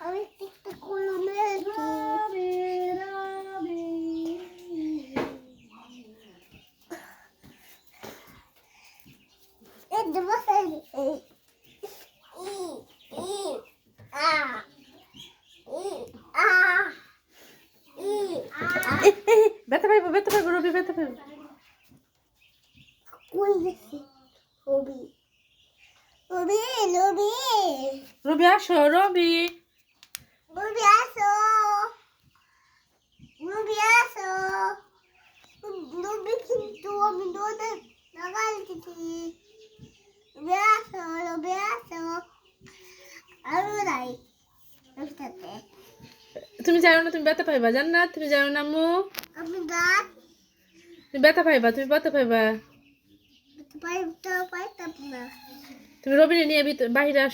আমি একটা কলম রেখেছি। এই দেবো এই ব্যথা পাইবো রবি ব্যথা পাইবো। কই গেছে রবি? রবি রবি রবি আসো রবি। রবি আসো, রবি আসো। রবি কিন্তু আমি দৌড়ে লাগাই দিচ্ছি। রবি আসো, রবি আসো। আরো নাই একসাথে। তুমি জানো না তুমি ব্যথা পাইবা, জান না তুমি জানো না আম্মু? আমি গাছ তুমি ব্যথা পাইবা। পাইতাম না। তুমি রবিনে নিয়ে বাহিরে আসো।